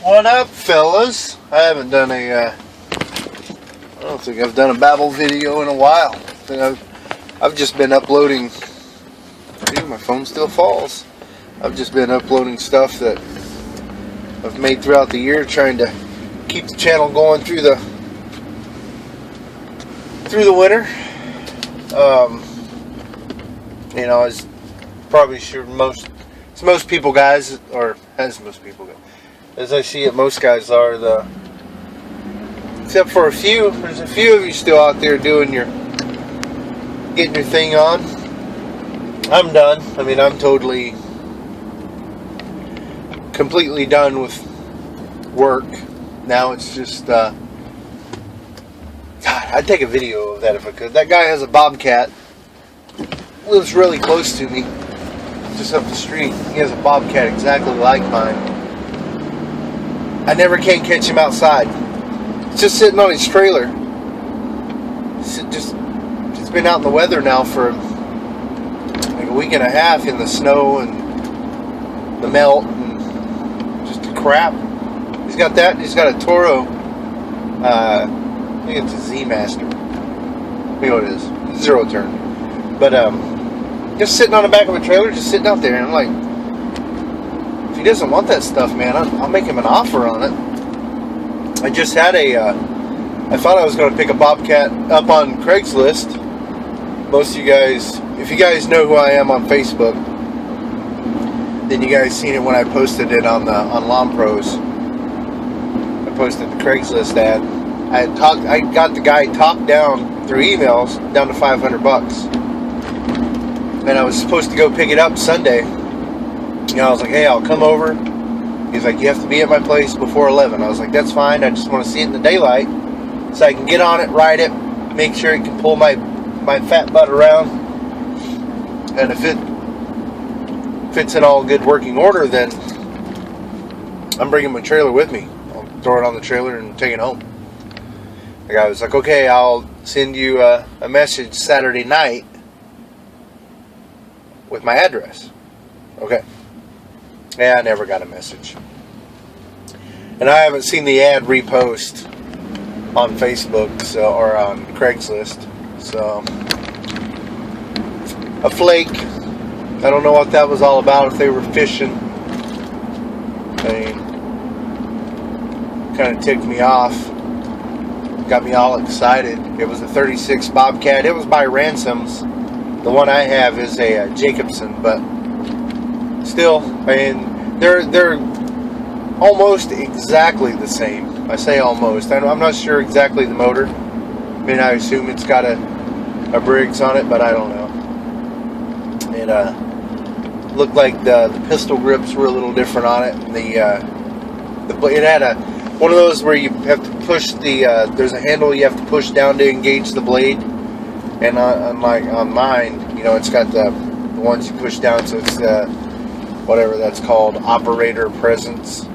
What up, fellas? I haven't done I don't think I've done a Babel video in a while. I think I've just been uploading. Dude, my phone still falls. I've just been uploading stuff that I've made throughout the year, trying to keep the channel going through the winter. You know, as probably sure most people guys, or as most people guys, as I see it, most guys are, except for a few. There's a few of you still out there getting your thing on. I'm done. I mean, I'm completely done with work. Now it's just, God, I'd take a video of that if I could. That guy has a bobcat. Lives really close to me, just up the street. He has a bobcat exactly like mine. I never can catch him outside. It's just sitting on his trailer. It's been out in the weather now for like a week and a half in the snow and the melt and just the crap. He's got that. He's got a Toro. I think it's a Z Master. I think what it is. Zero turn. But just sitting on the back of a trailer, just sitting out there, and I'm like, if he doesn't want that stuff, man, I'll make him an offer on it. I just had I thought I was going to pick a bobcat up on Craigslist. Most of you guys, if you guys know who I am on Facebook, then you guys seen it when I posted it on Lawn Pros. I posted the Craigslist ad. I got the guy talked down through emails down to $500. And I was supposed to go pick it up Sunday. You know, I was like, hey, I'll come over. He's like, you have to be at my place before 11. I was like, that's fine. I just want to see it in the daylight so I can get on it, ride it, make sure it can pull my fat butt around. And if it's in all good working order, then I'm bringing my trailer with me. I'll throw it on the trailer and take it home. The guy was like, okay, I'll send you a message Saturday night with my address. Okay. Yeah, I never got a message. And I haven't seen the ad repost on Facebook or on Craigslist. So, a flake. I don't know what that was all about, if they were fishing. I mean, kind of ticked me off. Got me all excited. It was a 36 Bobcat. It was by Ransom's. The one I have is a Jacobson, but still, I mean, they're almost exactly the same. I say almost. I'm not sure exactly the motor. I mean, I assume it's got a Briggs on it, but I don't know. It looked like the pistol grips were a little different on it. It had one of those where you have to push there's a handle you have to push down to engage the blade. And on mine, you know, it's got the ones you push down, so it's whatever that's called, operator presence.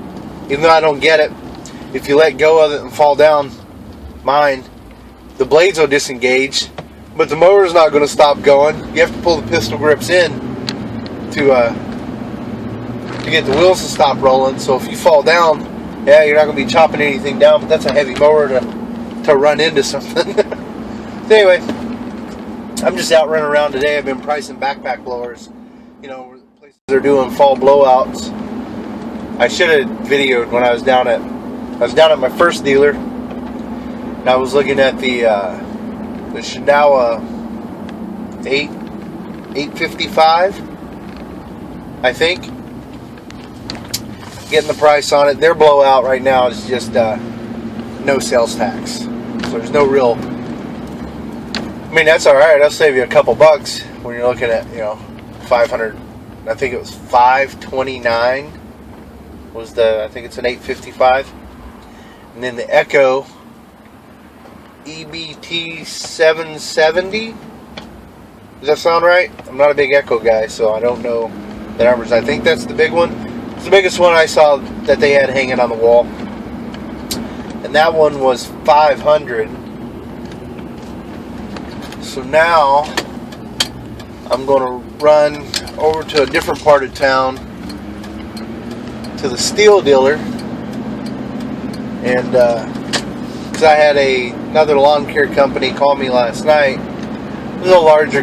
Even though I don't get it, if you let go of it and fall down, mine, the blades will disengage, but the motor's not going to stop going. You have to pull the pistol grips in to get the wheels to stop rolling. So if you fall down, yeah, you're not going to be chopping anything down, but that's a heavy mower to run into something. So anyway, I'm just out running around today. I've been pricing backpack blowers. You know, places are doing fall blowouts. I should have videoed when I was down at my first dealer. And I was looking at the Shinawa 855, I think. Getting the price on it. Their blowout right now is just no sales tax. So there's no real. I mean, that's alright. I'll save you a couple bucks when you're looking at, you know, 500. I think it was 529 was I think it's an 855. And then the Echo EBT 770. Does that sound right? I'm not a big Echo guy, so I don't know the numbers. I think that's the big one. It's the biggest one I saw that they had hanging on the wall. And that one was 500. So now I'm going to run over to a different part of town to the steel dealer And because I had another lawn care company call me last night. It was a larger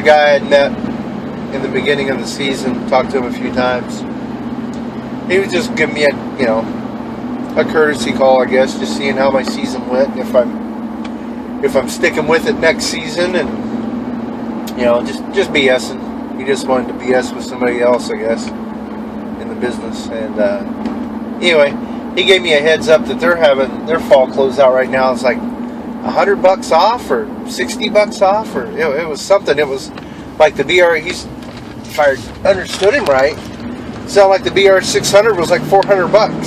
guy I'd met in the beginning of the season. Talked to him a few times. He was just giving me a courtesy call, I guess, just seeing how my season went, if I'm sticking with it next season, and just BSing. He just wanted to BS with somebody else, I guess, in the business. And anyway, he gave me a heads up that they're having their fall closeout right now. It's like $100 off or $60 off, or it was something. It was like the BR. If I understood him right, it sounded like the BR 600 was like $400.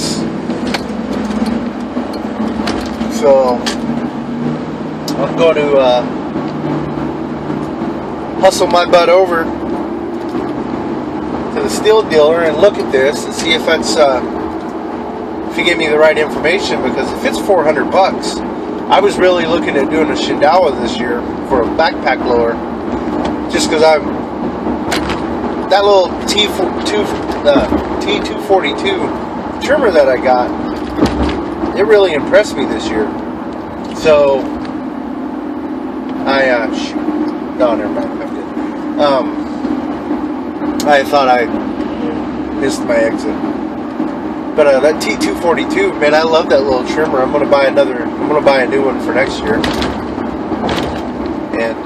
So I'm going to hustle my butt over to the steel dealer and look at this and see if that's if he gave me the right information, because if it's $400, I was really looking at doing a Shindawa this year for a backpack loader, just because that little T242 trimmer that I got, it really impressed me this year. So no, never mind, I'm good. I thought I missed my exit. But that T242, man, I love that little trimmer. I'm gonna buy a new one for next year. And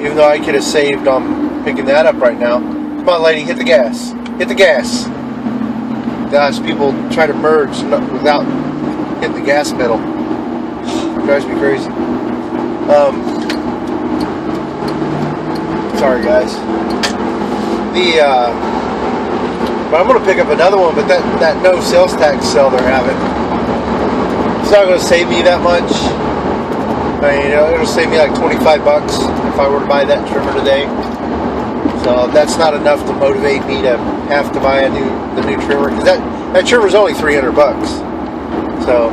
even though I could have saved on picking that up right now, come on, lady, hit the gas. Hit the gas. Gosh, people try to merge without hitting the gas pedal. It drives me crazy. Sorry, guys. But I'm going to pick up another one, but that no sales tax sale they're having, it's not going to save me that much. I mean, it'll save me like $25 if I were to buy that trimmer today. So that's not enough to motivate me to have to buy the new trimmer, because that trimmer's only $300. So,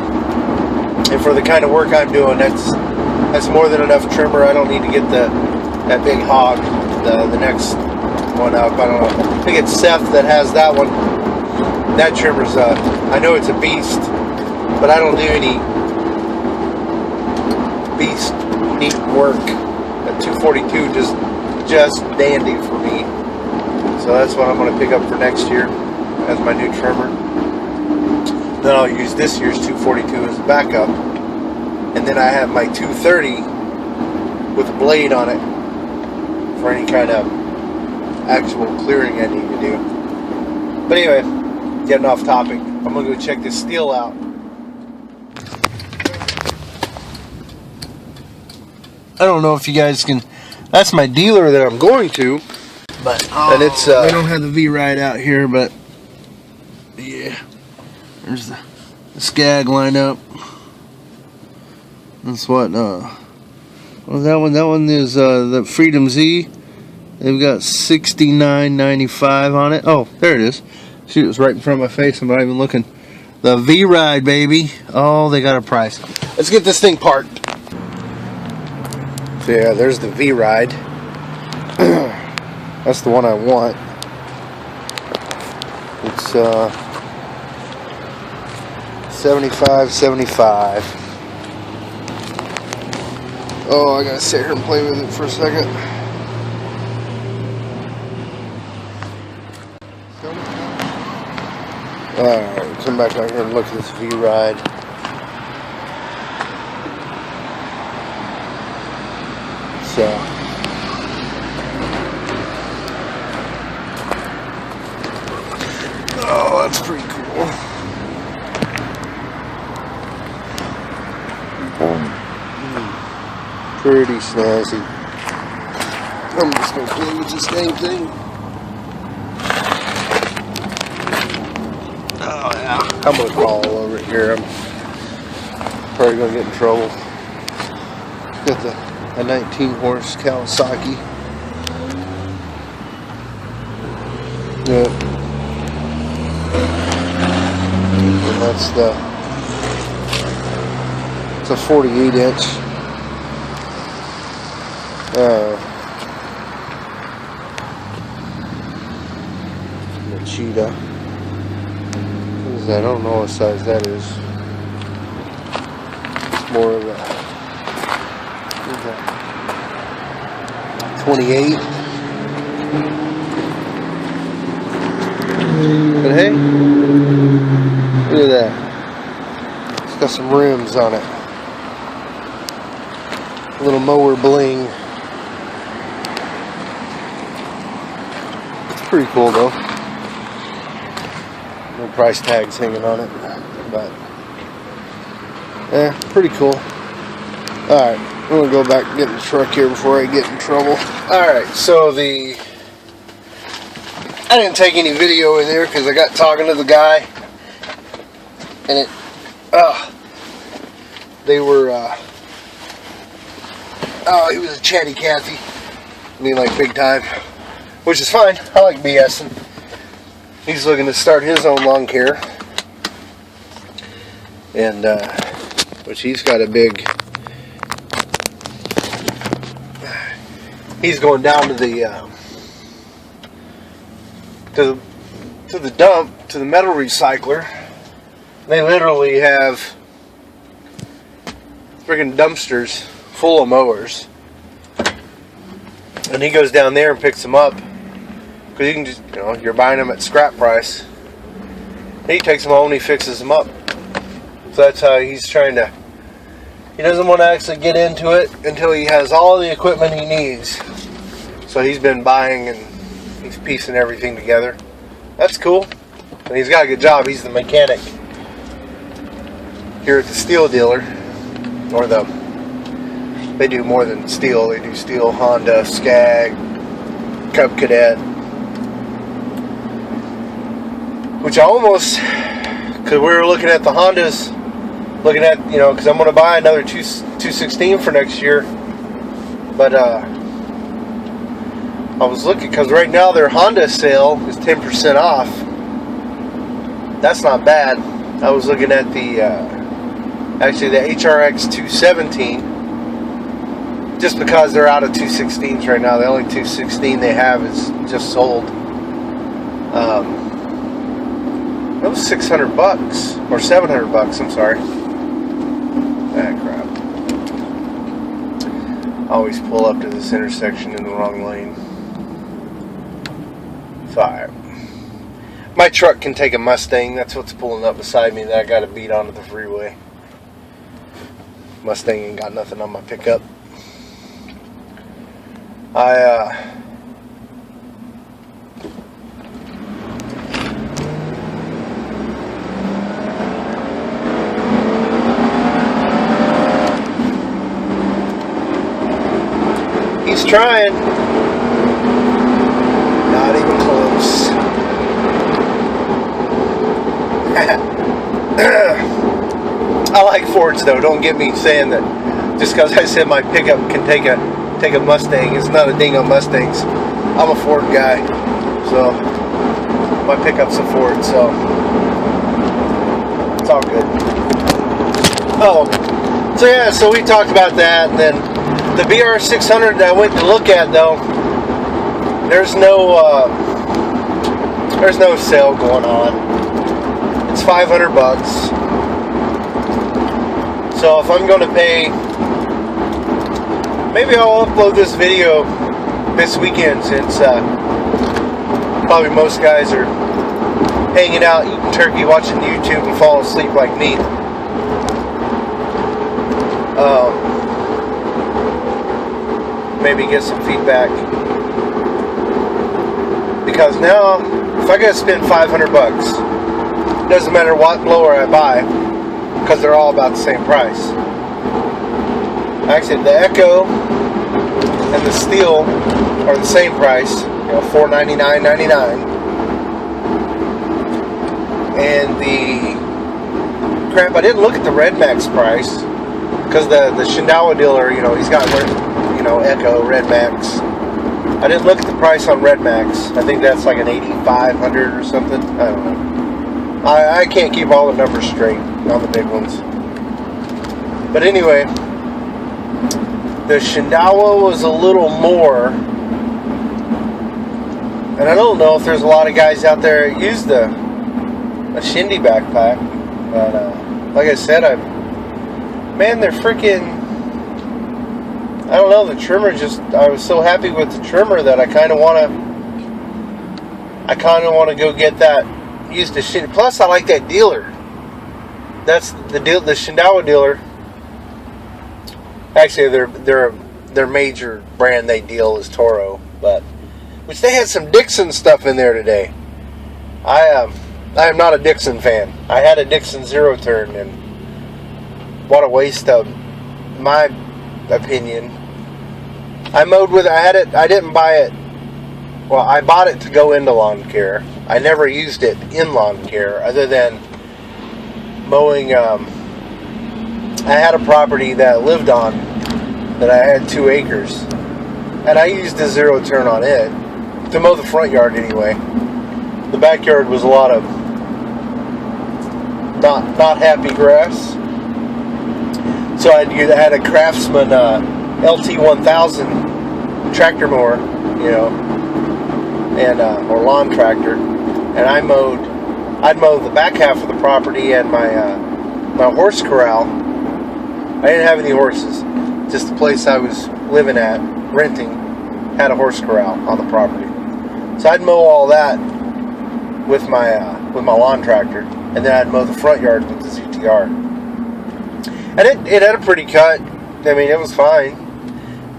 and for the kind of work I'm doing, that's more than enough trimmer. I don't need to get that big hog, the next one up. I don't know. I think it's Seth that has that one. That trimmer's I know it's a beast, but I don't do any beast neat work. That 242 just dandy for me. So that's what I'm going to pick up for next year as my new trimmer. Then I'll use this year's 242 as a backup, and then I have my 230 with a blade on it for any kind of actual clearing I need to do. But anyway, getting off topic, I'm going to go check this steel out. I don't know if you guys can, that's my dealer that I'm going to, but and it's they don't have the V-Ride out here, but yeah, there's the Skag lineup. That's what well, that one is the Freedom Z. They've got $69.95 on it. Oh, there it is. Shoot, it was right in front of my face. I'm not even looking. The V-Ride, baby. Oh, they got a price. Let's get this thing parked. So yeah, there's the V-Ride. That's the one I want. It's $75.75. Oh, I gotta sit here and play with it for a second. Alright, come back out here and look at this V-Ride. So, oh, that's pretty cool. Pretty snazzy. I'm just gonna play with this dang thing. Oh yeah, I'm gonna crawl all over it here. I'm probably gonna get in trouble. Got a 19 horse Kawasaki. Yeah. And that's it's a 48 inch. The Cheetah. I don't know what size that is. more of a 28. But hey, look at that. It's got some rims on it. A little mower bling. It's pretty cool though. No price tags hanging on it, but yeah, pretty cool. Alright, I'm gonna go back and get in the truck here before I get in trouble. Alright, so I didn't take any video in there because I got talking to the guy, and he was a chatty Cathy. I mean, like big time, which is fine. I like BSing. He's looking to start his own lawn care, and which he's got a big. He's going down to the dump, to the metal recycler. They literally have friggin' dumpsters full of mowers, and he goes down there and picks them up because you can just, you're buying them at scrap price. And he takes them home and he fixes them up. So that's how he's trying to. He doesn't want to actually get into it until he has all the equipment he needs. So he's been buying and he's piecing everything together. That's cool. And he's got a good job. He's the mechanic here at the steel dealer. Or they do more than steel. They do steel, Honda, Skag, Cub Cadet. Which I almost, because we were looking at the Hondas, looking at, because I'm going to buy another 216 for next year. But I was looking, because right now their Honda sale is 10% off. That's not bad. I was looking at the HRX 217, just because they're out of 216s right now. The only 216 they have is just sold. That was $600 or $700. I'm sorry. Ah, crap. I always pull up to this intersection in the wrong lane. 5. My truck can take a Mustang. That's what's pulling up beside me that I got to beat onto the freeway. Mustang ain't got nothing on my pickup. He's trying. Not even close. I like Fords though. Don't get me saying that just because I said my pickup can take a Mustang. It's not a ding on Mustangs. I'm a Ford guy, so my pickup's a Ford, so it's all good. Oh, so yeah, so we talked about that, and then the BR600 that I went to look at though, there's no sale going on. It's $500. So if I'm going to pay, maybe I'll upload this video this weekend, since probably most guys are hanging out, eating turkey, watching YouTube, and falling asleep like me. Maybe get some feedback, because now if I gotta spend $500, it doesn't matter what blower I buy, because they're all about the same price. Actually, the Echo and the Steel are the same price, $499.99, and the crap, I didn't look at the Red Max price, because the Shindawa dealer, he's got Echo, Red Max. I didn't look at the price on Red Max. I think that's like an 8,500 or something. I don't know. I can't keep all the numbers straight on the big ones. But anyway, the Shindawa was a little more. And I don't know if there's a lot of guys out there that use a Shindy backpack. But like I said, man, they're freaking, I don't know, the trimmer just, I was so happy with the trimmer that I kind of want to go get that, use the shit. Plus, I like that dealer. That's the deal, the Shindawa dealer. Actually, their major brand they deal is Toro, but which they had some Dixon stuff in there today. I am not a Dixon fan. I had a Dixon zero turn, and what a waste of my opinion. I mowed with it. I didn't buy it. Well, I bought it to go into lawn care. I never used it in lawn care other than mowing. I had a property that I lived on that I had 2 acres, and I used the zero turn on it to mow the front yard anyway. The backyard was a lot of not happy grass. So I had a Craftsman LT1000 tractor mower, you know, and or lawn tractor, and I'd mow the back half of the property and my horse corral. I didn't have any horses, just the place I was living at, renting, had a horse corral on the property. So I'd mow all that with my lawn tractor, and then I'd mow the front yard with the ZTR. And it had a pretty cut. I mean, it was fine.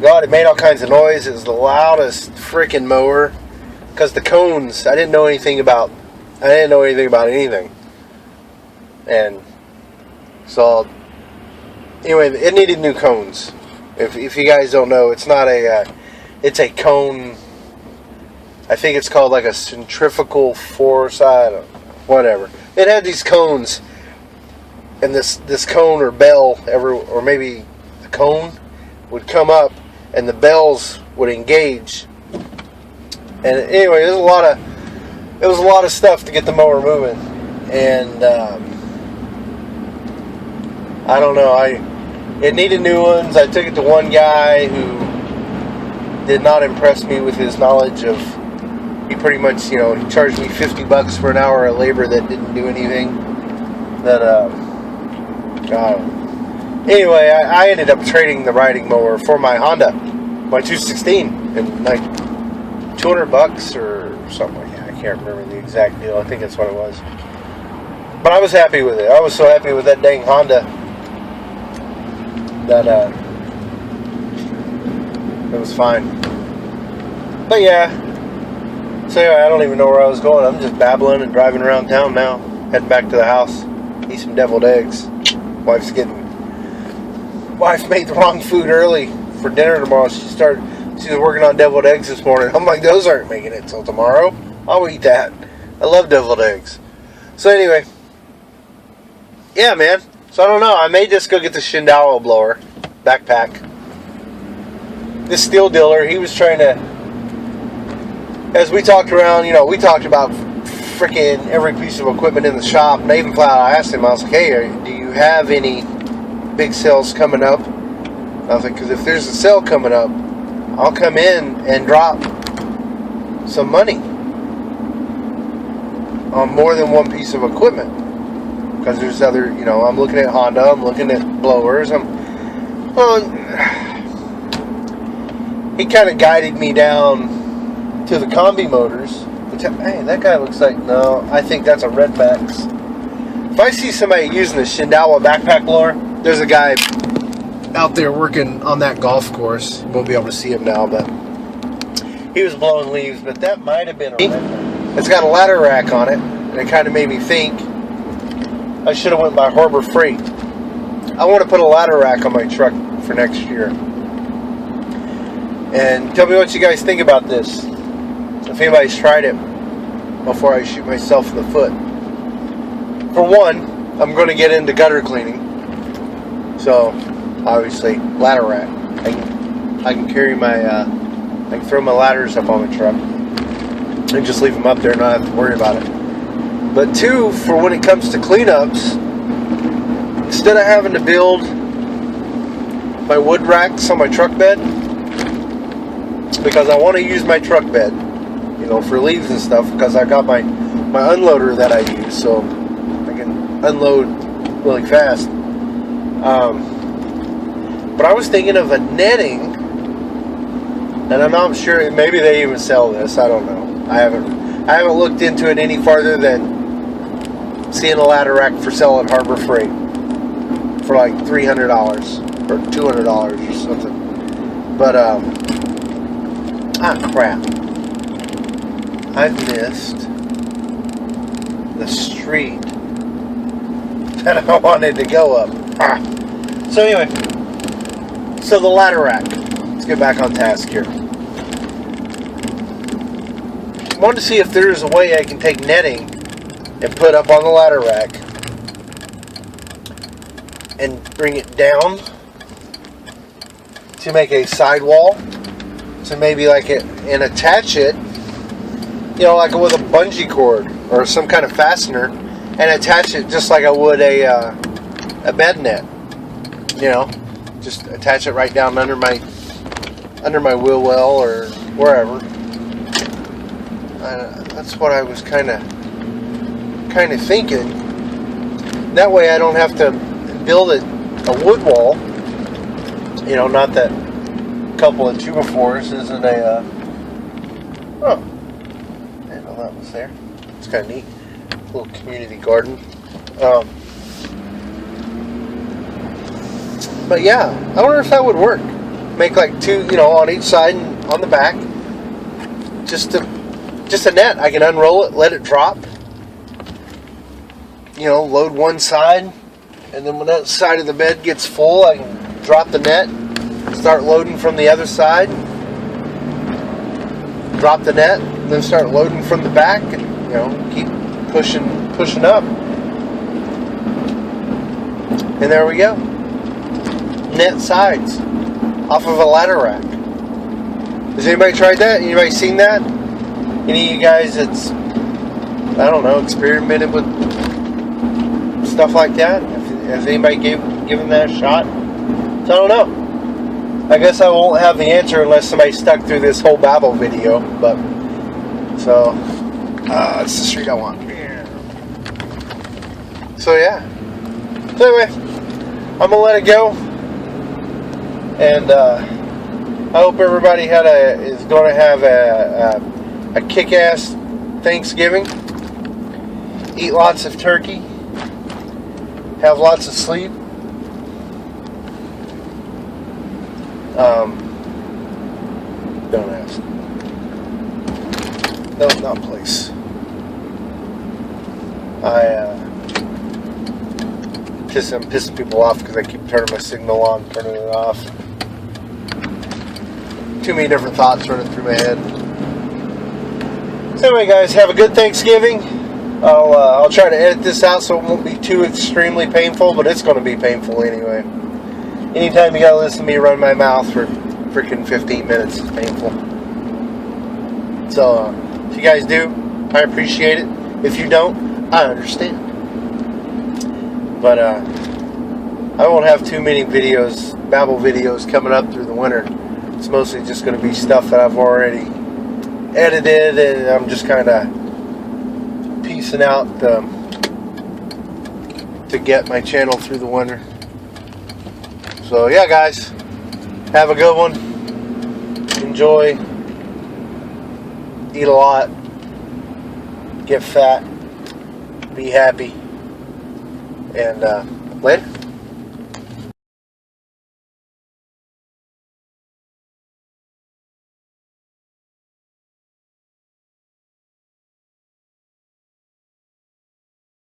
God, it made all kinds of noise. It was the loudest freaking mower. Because the cones, I didn't know anything about anything. And so, anyway, it needed new cones. If you guys don't know, it's not it's a cone. I think it's called like a centrifugal force. I don't know, whatever. It had these cones, and this cone or bell or maybe the cone would come up, and the bells would engage. And anyway, it was a lot of stuff to get the mower moving, and I don't know. It needed new ones. I took it to one guy who did not impress me with his knowledge of. He pretty much, you know, he charged me $50 for an hour of labor that didn't do anything. Anyway, I ended up trading the riding mower for my Honda, my 216, and like $200 or something like that. I can't remember the exact deal. I think that's what it was. But I was happy with it. I was so happy with that dang Honda that it was fine. But yeah. So anyway, I don't even know where I was going. I'm just babbling and driving around town now. Heading back to the house. Eat some deviled eggs. Wife made the wrong food early for dinner tomorrow. She was working on deviled eggs this morning. I'm like, those aren't making it till tomorrow. I'll eat that. I love deviled eggs. So anyway, yeah, man. So I don't know. I may just go get the Shindawa blower backpack. This steel dealer, he was trying to, as we talked around, you know, we talked about freaking every piece of equipment in the shop. And I even I asked him, I was like, hey, do you have any big sales coming up? I was like, because if there's a sale coming up, I'll come in and drop some money on more than one piece of equipment. Because there's other, you know, I'm looking at Honda, I'm looking at blowers. He kind of guided me down to the combi motors. Which, hey, that guy looks like, no, I think that's a Red Max. If I see somebody using a Shindawa backpack blower, there's a guy out there working on that golf course. You won't be able to see him now, but he was blowing leaves. But that might have been a Red Max. It's got a ladder rack on it, and it kind of made me think I should have went by Harbor Freight. I want to put a ladder rack on my truck for next year. And tell me what you guys think about this. If anybody's tried it before I shoot myself in the foot. For one, I'm going to get into gutter cleaning. So, obviously, ladder rack. I can carry my, I can throw my ladders up on my truck and just leave them up there and not have to worry about it. But two, for when it comes to cleanups, instead of having to build my wood racks on my truck bed, because I want to use my truck bed, you know, for leaves and stuff, because I got my unloader that I use, so I can unload really fast. But I was thinking of a netting, and I'm sure maybe they even sell this. I don't know. I haven't looked into it any farther than seeing a ladder rack for sale at Harbor Freight for like $300 or $200 or something. But crap! I've missed the street that I wanted to go up. So anyway, so the ladder rack. Let's get back on task here. I wanted to see if there's a way I can take netting and put up on the ladder rack and bring it down to make a sidewall, to maybe like it and attach it, you know, like with a bungee cord or some kind of fastener, and attach it just like I would a bed net. You know, just attach it right down under my wheel well or wherever. That's what I was kind of thinking. That way I don't have to build a wood wall. You know, not that a couple of 2x4s isn't a. Oh, I didn't know that was there. It's kind of neat. A little community garden. But yeah, I wonder if that would work. Make like two, you know, on each side and on the back. Just a net. I can unroll it, let it drop. You know, load one side, and then when that side of the bed gets full, I can drop the net, start loading from the other side, drop the net, then start loading from the back, and you know, keep pushing up. And there we go. Net sides off of a ladder rack. Has anybody tried that? Anybody seen that? Any of you guys that's, I don't know, experimented with stuff like that? Has anybody given that a shot? So I don't know. I guess I won't have the answer unless somebody stuck through this whole Babel video. But so it's the street I want. So yeah. So anyway, I'm gonna let it go. And I hope everybody is going to have a kick-ass Thanksgiving. Eat lots of turkey. Have lots of sleep. Don't ask. No, not place. I'm pissing people off because I keep turning my signal on, turning it off. Too many different thoughts running through my head. So anyway, guys, have a good Thanksgiving. I'll try to edit this out so it won't be too extremely painful, but it's going to be painful anyway. Anytime you gotta listen to me run my mouth for freaking 15 minutes is painful. So if you guys do, I appreciate it. If you don't, I understand. But I won't have too many videos, Babel videos coming up through the winter. It's mostly just going to be stuff that I've already edited, and I'm just kind of piecing out to get my channel through the winter. So yeah, guys, have a good one. Enjoy. Eat a lot. Get fat. Be happy. And later.